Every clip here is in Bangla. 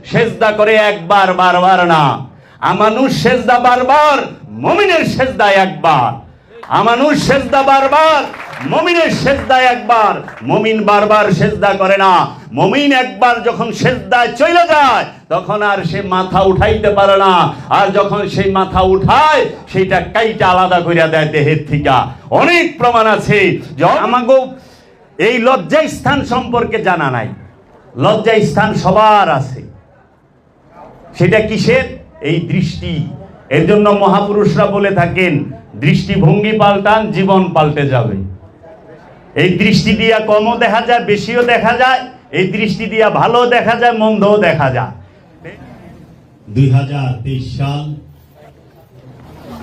সেজদা করে একবার, বারবার না। আমানুষ সেজদা বারবার, মুমিনের সেজদা একবার। আমানুষ সেজদা বারবার, মুমিনের সেজদা একবার। মুমিন বারবার সেজদা করে না। মুমিন একবার যখন সেজদায় চলে যায় তখন আর সে মাথা উঠাইতে পারে না। আর যখন সেই মাথা উঠায় সেটা কাইটা আলাদা করিয়া দেয় দেহের থেকে। অনেক প্রমাণ আছে যে আমাগো এই লজ্জা স্থান সম্পর্কে জানা নাই। লজ্জা স্থান সবার আছে। সেটা কিসের? এই দৃষ্টি। এর জন্য মহাপুরুষরা বলে থাকেন, দৃষ্টিভঙ্গি পাল্টান, জীবন পাল্টে যাবে। এই দৃষ্টি দিয়া কমও দেখা যায়, বেশিও দেখা যায়। এই দৃষ্টি দিয়া ভালো দেখা যায়, মন্দও দেখা যায়। 2023 সাল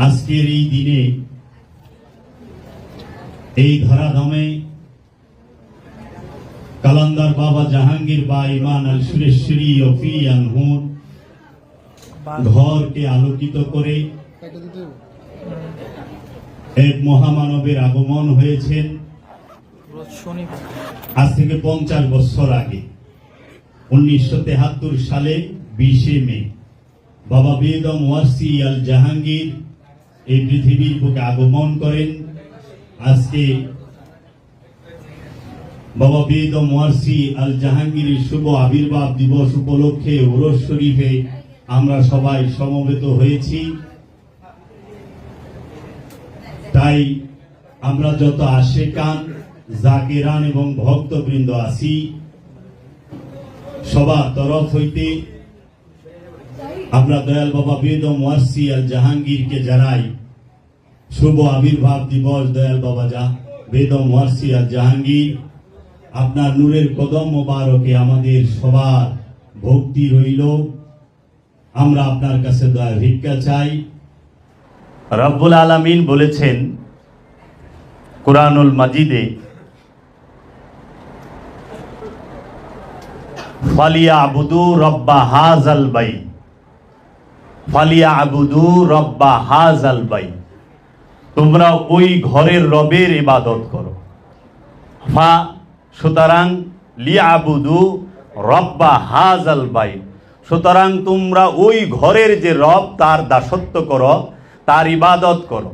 আজকের এই দিনে এই ধরাধামে কালান্দার বাবা জাহাঙ্গীর বা ইমান আল সুরেশ্বরী অফি আনহুর ঘরকে আলোকিত করে এক মহামানবের আগমন হয়েছেন আজ থেকে 50 বছর আগে। 1973 সালে 20 মে বাবা বেদম ওয়ারসি আল জাহাঙ্গীর এই পৃথিবীর বুকে আগমন করেন। আজকে বাবা বেদম ওয়ারসি আল জাহাঙ্গীরের শুভ আবির্ভাব দিবস উপলক্ষে উরস শরীফে আমরা সবাই সমবেত হয়েছি। তাই আমরা যত আশিকান, জাকিরান এবং ভক্তবৃন্দ আছি, সবার তরফ হইতে আমরা দয়াল বাবা বেদম ওয়ারসি আল জাহাঙ্গীরকে জানাই শুভ আবির্ভাব দিবস। দয়াল বাবা বেদম ওয়ারসি আল জাহাঙ্গীর, আপনার নূরের কদম মোবারকে আমাদের সবার ভক্তি রইল। আমরা আপনার কাছে দয়া ভিক্ষা চাই। রব্বুল আলামিন বলেছেন কুরআনুল মাজিদে, ফালিয়াবুদু রব্বা হাযাল বাইত, ফালিয়াবুদু রব্বা হাযাল বাইত, তোমরা ওই ঘরের রবের ইবাদত করো। ফা সুতরাং লিয়াবুদু রব্বা হাযাল বাইত, সুতরাং তোমরা ওই ঘরের যে রব তার দাসত্ব করো, তার ইবাদত করো।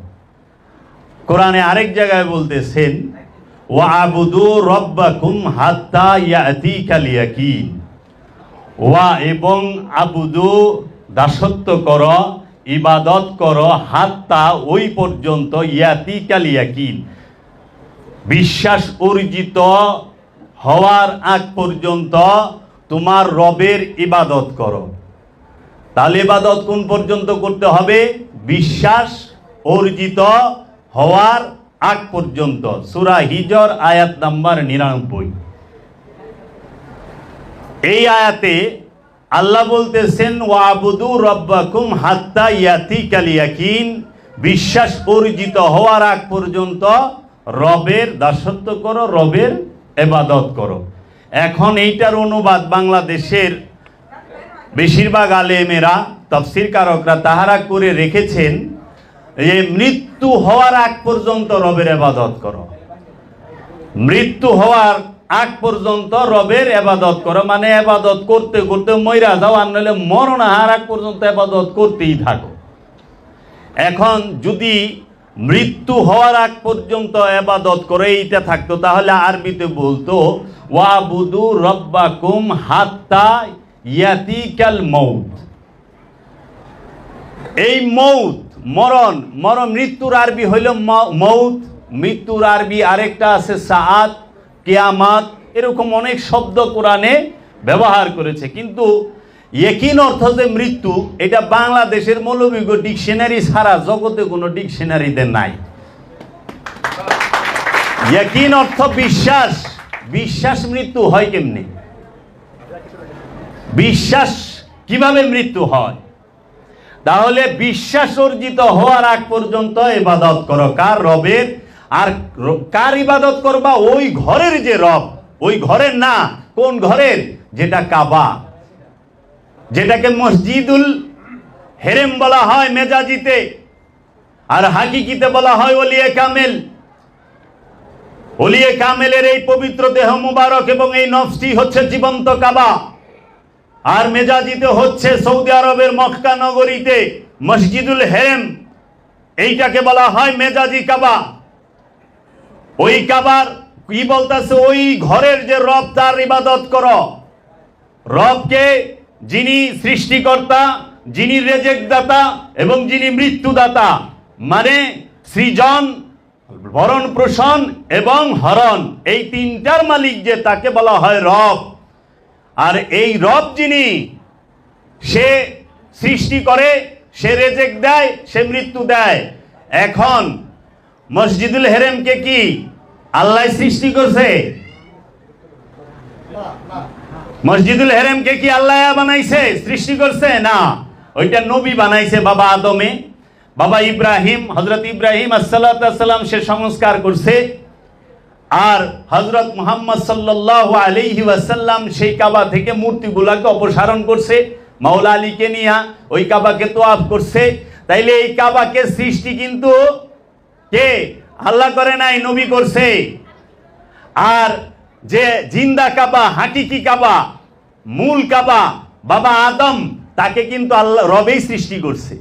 কোরআনে আরেক জায়গায় বলতেছেন ওয়াবুদু রব্বাকুম হাত্তা ইয়াতিকাল ইয়াকিন, ওয়া এবং আবুদু দাসত্ব করো, ইবাদত করো, হাত্তা ওই পর্যন্ত, ইয়াতিকাল ইয়াকিন বিশ্বাস অর্জিত হওয়ার আগ পর্যন্ত তোমার রবের ইবাদত করো। তাহলে ইবাদত কোন পর্যন্ত করতে হবে? বিশ্বাস অর্জিত হওয়ার আগ পর্যন্ত। সূরা হিজর আয়াত নাম্বার 99। এই আয়াতে আল্লাহ বলতেছেন ওয়াবুদু রব্বাকুম হাত্তা ইয়াতিকাল ইয়াকিন, বিশ্বাস অর্জিত হওয়ার আগ পর্যন্ত রবের দাসত্ব করো, রবের ইবাদত করো। এখন এইটার অনুবাদ বাংলাদেশের বেশিরভাগ আলেমেরা, তাফসীর কারকরা তাহারা করে রেখেছেন যে মৃত্যু হওয়ার আগ পর্যন্ত রবের ইবাদত করো। মৃত্যু হওয়ার আগ পর্যন্ত রবের ইবাদত করো, মানে ইবাদত করতে করতে মইরা যাও, আর নইলে মরণ আহার আগ পর্যন্ত ইবাদত করতেই থাকো। এখন যদি মৃত্যু হওয়ার আগ পর্যন্ত ইবাদত করে এইটা থাকতো, তাহলে আরবিতে বলতো ওয়াবুদু রব্বাকুম হাত্তা ইয়াতিকাল মাউত। এই মৌত, মরণ, মৃত্যুর আরবি হইল মৌত। মৃত্যুর আরবি আরেকটা আছে সাআত, কিয়ামাত, এরকম অনেক শব্দ কোরআনে ব্যবহার করেছে। কিন্তু ইয়াকিন অর্থ যে মৃত্যু, এটা বাংলাদেশের মৌলবী ডিকশনারি ছাড়া জগতে কোনো ডিকশনারিতে নাই। ইয়াকিন অর্থ বিশ্বাস। বিশ্বাস মৃত্যু হয় কেমনে? বিশ্বাস কিভাবে মৃত্যু হয়? তাহলে বিশ্বাস অর্জিত হওয়ার আগ পর্যন্ত ইবাদত করো। কার? রবের। আর কার ইবাদত করবা? ওই ঘরের যে রব, ওই ঘরের না। কোন ঘরের? যেটা কাবা, যেটাকে মসজিদুল হেরেম বলা হয় মেজাজিতে, আর হাকিকিতে বলা হয় ওলিয়ে কামেল। ওলিয়ে কামেলের এই পবিত্র দেহ মুবারক এবং এই নফসটি হচ্ছে জীবন্ত কাবা। আর মেজাজিতে হচ্ছে সৌদি আরবের মক্কা নগরীতে মসজিদুল হেরেম, এইটাকে বলা হয় মেজাজি কাবা। ওই কাবার কি বলতেছে, ওই ঘরের যে রব তার ইবাদত করো। রবকে, যিনি সৃষ্টিকর্তা, যিনি রেজেক দাতা এবং যিনি মৃত্যুদাতা, মানে সৃজন, ভরণ পোষণ এবং হরণ, এই তিনটার মালিক যে, তাকে বলা হয় রব। আর এই রব যিনি, সে সৃষ্টি করে, সে রেজেক দেয়, সে মৃত্যু দেয়। এখন মসজিদুল হেরেমকে কি আল্লাহ সৃষ্টি করছে? মসজিদুল হেরেমকে কি আল্লাহ বানাইছে, সৃষ্টি করছে? না, ওইটা নবী বানাইছে বাবা আদমে, বাবা ইব্রাহিম, হযরত ইব্রাহিম আসসালাম সে সংস্কার করছে। আর হযরত মুহাম্মদ সাল্লাল্লাহু আলাইহি ওয়াসাল্লাম সেই কাবা থেকে মূর্তিগুলোকে অপসারণ করছে, মাওলা আলীকে নিয়ে ওই কাবাকে তোয়াফ করছে। তাইলে এই কাবাকে সৃষ্টি কিন্তু কে? আল্লাহ করে নাই, নবী করছে। আর যে জিন্দা কাবা, হাকিকি কাবা, মূল কাবা বাবা আদম, তাকে কিন্তু আল্লাহ রবেই সৃষ্টি করছে,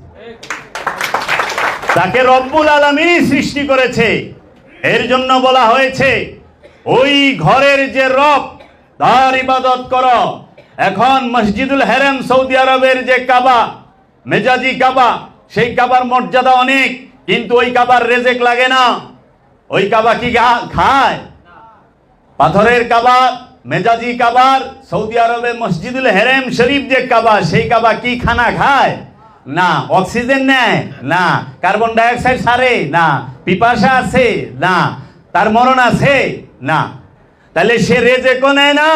তাকে রব্বুল আলামিন সৃষ্টি করেছে। এর জন্য বলা হয়েছে ওই ঘরের যে রব তার ইবাদত করো। এখন মসজিদুল হেরেম সৌদি আরবের যে কাবা, মেজাজি কাবা, সেই কাবার মর্যাদা অনেক, কিন্তু ওই কাবার রেজেক লাগে না। ওই কাবা কি খায়? পাথরের কাবা, মেজাজি কাবার, সৌদি আরবে মসজিদুল হেরেম শরীফ যে কাবা, সেই কাবা কি খানা খায়? না। অক্সিজেন নেয়? না। কার্বন ডাইঅক্সাইড ছাড়ে? না। পিপাসা আছে? না। তার মরণ আছে? না। তাহলে সে রেজেকও নেয় না।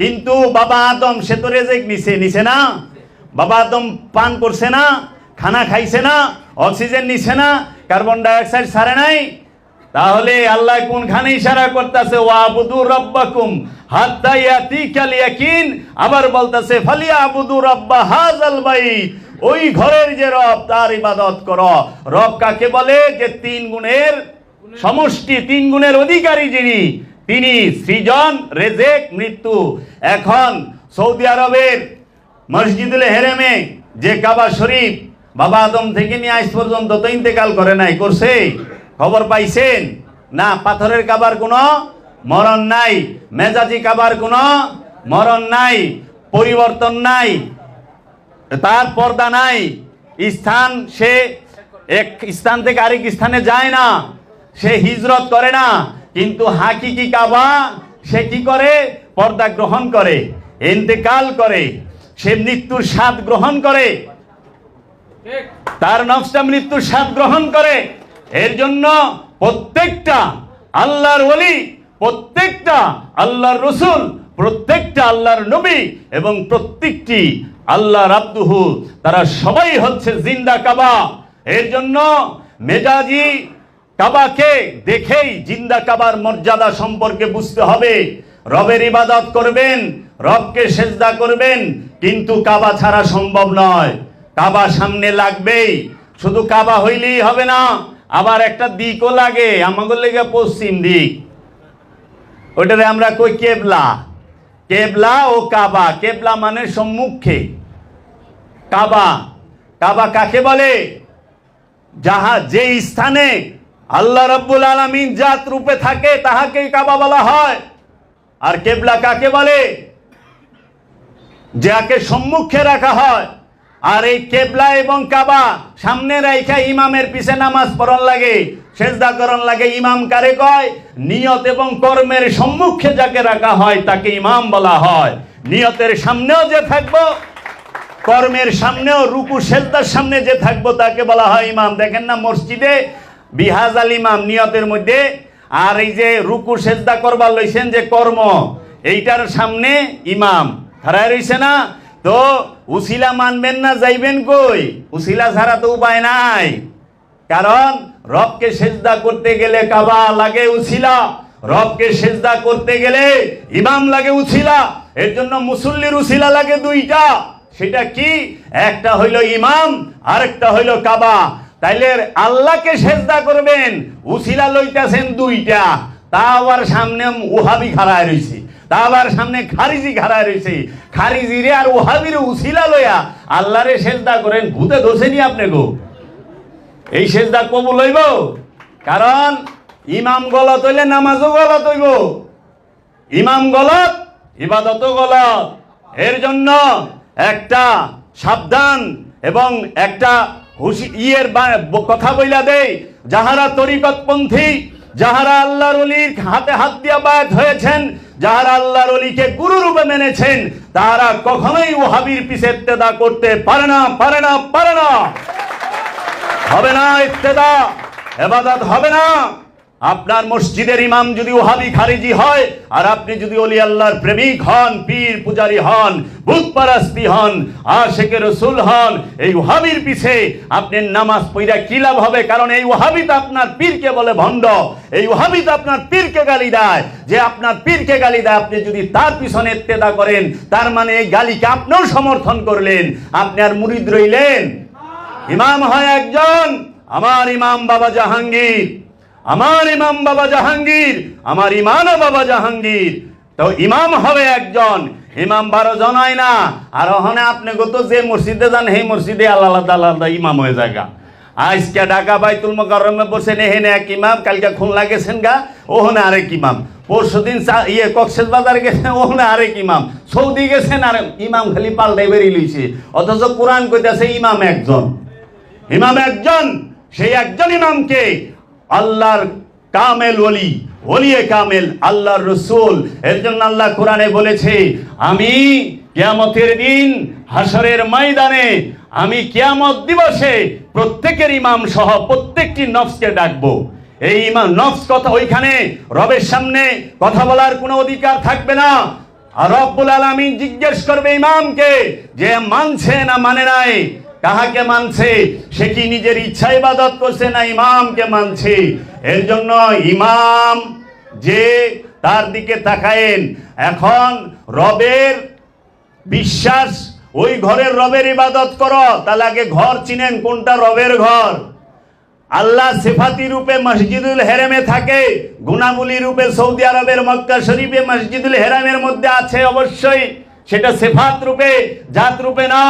কিন্তু বাবা আদম, সে তো রেজেক নিছে না? বাবা আদম পান করছে না? খানা খাইছে না? অক্সিজেন নিছে না? কার্বন ডাইঅক্সাইড ছাড়ে নাই? তাহলে আল্লাহ কোনখানে ইশারা করতেছে? ওয়াবুদু রাব্বাকুম হাত্তা ইয়াতিকাল ইয়াকিন। আবার বলতেছে ফালিয়াবুদু রাব্বা হাযাল বাইত, ওই ঘরের যে রব তার ইবাদত করো। রব কাকে বলে? যে তিন গুণের সমষ্টি, তিন গুণের অধিকারী যিনি, তিনি সৃজন, রেজেক, মৃত্যু। এখন সৌদি আরবের মসজিদুল হেরেমে যে কাবা শরীফ, বাবা আদম থেকে নিয়ে আজ পর্যন্ত তো ইন্তেকাল করে নাই, করছে? খবর পাইছেন? না। পাথরের কাবার কোনো মরণ নাই, মেজাজি কাবার কোনো মরণ নাই, পরিবর্তন নাই, তার পর্দা নাই। স্থান, সে এক স্থান থেকে আরেক স্থানে যায় না, সে হিজরত করে না। কিন্তু হাকিকি কাবা, সে কি করে? পর্দা গ্রহণ করে, ইন্তেকাল করে, সে মৃত্যুর স্বাদ গ্রহণ করে, তার নফসটা মৃত্যুর স্বাদ গ্রহণ করে। এর জন্য প্রত্যেকটা আল্লাহর ওলি, প্রত্যেকটা আল্লাহর রসুল, প্রত্যেকটা আল্লাহর নবী এবং প্রত্যেকটি আল্লাহর আব্দুহু, তারা সবাই হচ্ছে জিন্দা কাবা। এর জন্য মেজাজি কাবাকে দেখেই জিন্দা কাবার মর্যাদা সম্পর্কে বুঝতে হবে। রবের ইবাদত করবেন, রবকে সেজদা করবেন, কিন্তু কাবা ছাড়া সম্ভব নয়। কাবা সামনে লাগবেই। শুধু কাবা হইলেই হবে না, আবার একটা দিকও লাগে। আমাদের লেগে পশ্চিম দিক, ওইটারে আমরা কই কেবলা। কেবলা ও কাবা, কেবলা মানে সম্মুখে, কাবা, কাবা কাকে বলে? যাহা যে স্থানে আল্লাহ রাব্বুল আলামিন জাত রূপে থাকে তাহাকেই কাবা বলা হয়। আর কেবলা কাকে বলে? যাকে সম্মুখে রাখা হয়। আর এই কেবলা এবং কাবা সামনে রাইখা ইমামের পিছে নামাজ পড়ন লাগে, সেজদা করন লাগে। ইমাম কারে কয়? নিয়ত এবং কর্মের সম্মুখে যাকে রাখা হয় তাকে ইমাম বলা হয়। নিয়তের সামনেও যে থাকবো, কর্মের সামনেও, রুকু সেজদার সামনে যে থাকবো তাকে বলা হয় ইমাম। দেখেন না মসজিদে বিহাজাল ইমাম নিয়তের মধ্যে, আর এই যে রুকু সেজদা করবার লইছেন যে কর্ম, এইটার সামনে ইমাম খাড়া রইছে না? তো উসিলা মানবেন না, যাইবেন কই? উসিলা ছাড়া তো উপায় নাই। কারণ রবকে সেজদা করতে গেলে কাবা লাগে উসিলা, রবকে সেজদা করতে গেলে ইমাম লাগে উসিলা। এর জন্য মুসল্লির উসিলা লাগে দুইটা। সেটা কি? একটা হইল ইমাম, আরেকটা হইল কাবা। তাইলে আল্লাহকে সেজদা করবেন, উসিলা লইতেছেন দুইটা, তা আবার সামনে ওহাবি খাড়ায় রইছে। আবার সামনে খারিজি খাড়ায় রয়েছে, খারিজিরে আর ওহাবির উসিলা লইয়া আল্লাহরে সেজদা করেন, ভূতে ধরছেনি আপনি গো? এই সেজদা কবুল হইব? কারণ ইমাম গলত হইলে নামাজও গলত হইব, ইমাম গলত ইবাদতও গলত। এর জন্য একটা সাবধান এবং একটা কথা বইলা দেয়, যাহারা তরিকতপন্থী, যাহারা আল্লাহর ওলির হাতে হাত দিয়া বায়াত হয়েছেন, যাহারা আল্লাহর ওলিকে গুরু রূপে মেনেছেন, তারা কখনোই ওহাবির পিছে ইত্তেদা করতে পারে না, পারে না, পারে না, হবে না। ইত্তেদা ইবাদত হবে না। আপনার মসজিদের ইমাম যদি ওহাবি খারিজি হয়, আর আপনি যদি ওলি আল্লাহর প্রেমিক হন, পীর পূজারি হন, বুতপারাস্তি হন, আশিকে রাসূল হন, এই ওহাবির পিছে আপনি নামাজ পড়া কি লাভ হবে? কারণ এই ওহাবি তো আপনার পীরকে বলে ভণ্ড, এই ওহাবি তো আপনার পীরকে গালি দেয়। যে আপনার পীরকে গালি দেয়, আপনি যদি তার পিছনে ইত্তেদা করেন, তার মানে এই গালিকে আপনিও সমর্থন করলেন, আপনি আর মুরিদ রইলেন। ইমাম হয় একজন, আমার ইমাম বাবা জাহাঙ্গীর, আমার ইমাম বাবা জাহাঙ্গীর, আমার ইমানও বাবা জাহাঙ্গীর। তো ইমাম হবে একজন, ইমাম 12 জন হয় না। আর ওখানে আপনি গত যে মসজিদে যান, সেই মসজিদে আলাদা আলাদা ইমাম হয়ে জায়গা। আজকে ঢাকা বাইতুল মোকাররমে বসেন, এখানে এক ইমাম, কালকে খুলনা গেছেন গা, ওখানে আরেক ইমাম, পরশুদিন কক্সবাজার গেছেন, ওখানে আরেক ইমাম, সৌদি গেছেন আর ইমাম খালি পাল্টাই বেরিয়ে লইছে। অথচ কোরআন কইতাছে ইমাম একজন, ইমাম একজন। সেই একজন ইমামকে আল্লাহর কামেল ওলি, ওলিয়ে কামেল, আল্লাহর রসুল। এর জন্য আল্লাহ কোরআনে বলেছে, আমি কিয়ামতের দিন হাসরের ময়দানে, আমি কিয়ামত দিবসে প্রত্যেকের ইমাম সহ প্রত্যেকটি নফসকে ডাকবো। এই ইমাম নফস কথা, ওইখানে রবের সামনে কথা বলার কোনো অধিকার থাকবে না। আর রব্বুল আলামিন জিজ্ঞেস করবে ইমামকে, যে মানছে না মানে নাই। কাহাকে মানছে? সে কি নিজের ইচ্ছা ইবাদত করছে না ইমামকে মানছে? এর জন্য ইমাম যে, তার দিকে তাকায়েন। এখন রবের বিশ্বাস, ওই ঘরের রবের ইবাদত করো, তাহলে আগে ঘর চিনেন কোনটা রবের ঘর। আল্লাহ সিফাতি রূপে মসজিদুল হেরামে থাকে, গুনামুলি রূপে সৌদি আরবের মক্কা শরীফে মসজিদুল হেরামের মধ্যে আছে অবশ্যই, সেটা সিফাত রূপে, জাত রূপে না।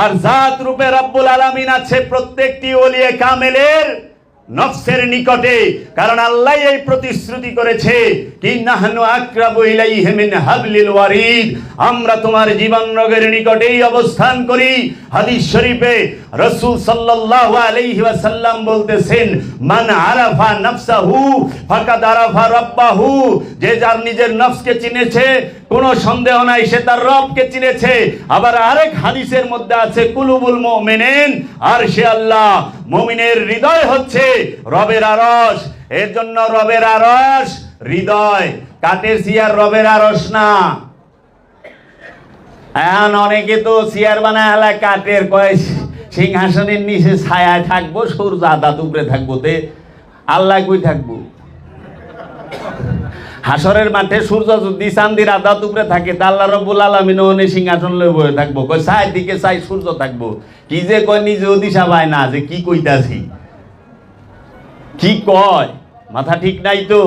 আর জাত রূপে রব্বুল আলামিন আছে প্রত্যেকটি ওলিয়ে কামেলের নফসের নিকটে। কারণ আল্লাহ এই প্রতিশ্রুতি করেছে, কি নাহনু আকরাবু ইলাইহি মিন হাবলিল ওয়ারিদ, আমরা তোমার জীবন রগের নিকটেই অবস্থান করি। হাদিস শরীফে রাসূল সাল্লাল্লাহু আলাইহি ওয়াসাল্লাম বলতেছেন, মান আরাফা নাফসাহু ফাকাদ আরাফা রাব্বাহু, যে যার নিজের নফসকে চিনেছে, কোনো সন্দেহ নাই সে তার রবকে চিনেছে। আবার আরেক হাদিসের মধ্যে আছে, কুলুবুল মুমিনিন আরশে আল্লাহ, মুমিনের হৃদয় হচ্ছে রবের আরশ। এর জন্য রবের আরশ হৃদয়, কাঠের চেয়ার রবের আরশ না। এখন অনেকে তো চেয়ার বানায় হেলা কাঠের, কয় সিংহাসনের নিচে ছায়ায় থাকবো, সূর্য আদাত উপরে থাকবো, তে আল্লাহ কই থাকবো? হাসরের মাঠে সূর্য যদি চাঁদির আদাত উপরে থাকে, তা আল্লাহ রাব্বুল আলামিন ওনে সিংহাসন লয়ে বসে থাকবো, কয় ছায় দিকে ছাই সূর্য থাকবো। কি যে কয় নিজেও দিশা পায় না যে কি কইতাছি, কি কয়, মাথা ঠিক নাই তো।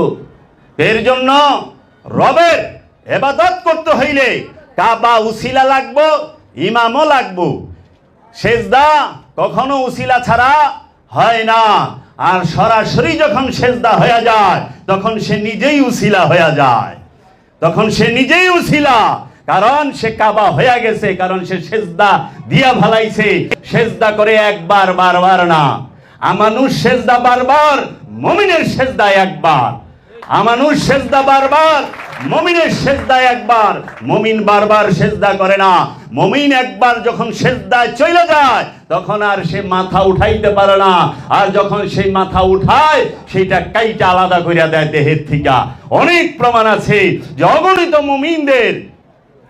এর জন্য রবের ইবাদত করতে হইলে কাবা উসিলা লাগবো, ইমামও লাগবো। সেজদা কখনো উসিলা ছাড়া হয় না। আর সরাসরি যখন সেজদা হয়ে যায়, তখন সে নিজেই উসিলা হয়ে যায়, তখন সে নিজেই উসিলা। কারণ সে কাবা হয়ে গেছে, কারণ সে সেজদা দিয়া ভালাইছে। সেজদা করে একবার, বারবার না। আমানুষ সেজদা বারবার, মুমিনের সেজদা একবার। আমানুষ সেজদা বারবার, মুমিনের সেজদা একবার। মুমিন বারবার সেজদা করে না। মুমিন একবার যখন সেজদায় চলে যায়, তখন আর সে মাথা উঠাইতে পারে না। আর যখন সেই মাথা উঠায়, সেটা কাইটা আলাদা করিয়া দেয় দেহের থেকে। অনেক প্রমাণ আছে যে অগণিত মুমিনদের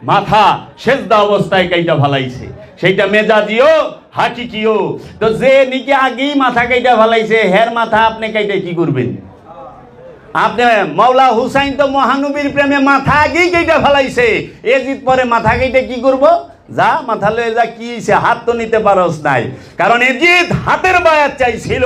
মাথা সেজদা অবস্থায় কাইটা ভালাইছে, সেইটা মেজাজিও হাকিকিও। তো যে নাকি আগেই মাথা কাইটা ভালাইছে, হের মাথা আপনি কাইটা কি করবেন? আপনি মাওলা হুসাইন তো মহানবীর প্রেমে মাথা আগেই কেটে ফেলাইছে, এজিদ পরে মাথা কেটে কি করব? যা মাথা লয়ে যা, কি হইছে, হাত তো নিতে পারস নাই। কারণ এজিদ হাতের বায়াত চাইছিল,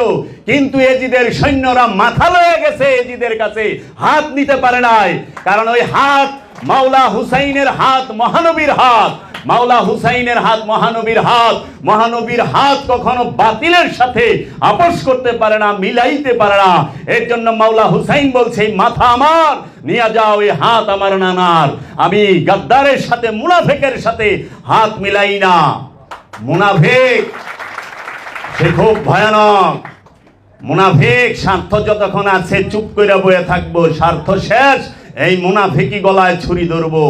কিন্তু এজিদের সৈন্যরা মাথা লয়ে গেছে, এজিদের কাছে হাত নিতে পারে নাই। কারণ ওই হাত মাওলা হুসাইনের হাত, মহানবীর হাত। মাওলা হুসাইনের হাত মহানবীর হাত। মহানবীর হাত কখনো বাতিলের সাথে আপোষ করতে পারে না, মিলাইতে পারে না। এর জন্য মাওলা হুসাইন বলছে, মাথা আমার নিয়ে যাও, এই হাত আমার নানার। আমি গাদ্দারের সাথে, মুনাফিকের সাথে হাত মিলাই না। মুনাফিক সে খুব ভয়ানক। মুনাফিক স্বার্থ যতক্ষণ আছে চুপ করে বয়ে থাকবো, স্বার্থ শেষ এই মুনাফিকি গলায় ছুরি ধরবো।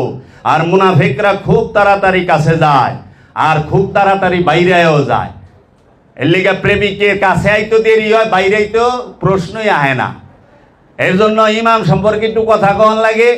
আর মুনাফিকরা খুব তাড়াতাড়ি কাছে যায়, আর খুব তাড়াতাড়ি বাইরেও যায়। এর লিগে প্রেমিকের কাছে আইতো দেরি হয়, বাইরে তো প্রশ্নই আহে না। এর জন্য ইমাম সম্পর্কে একটু কথা কন লাগে।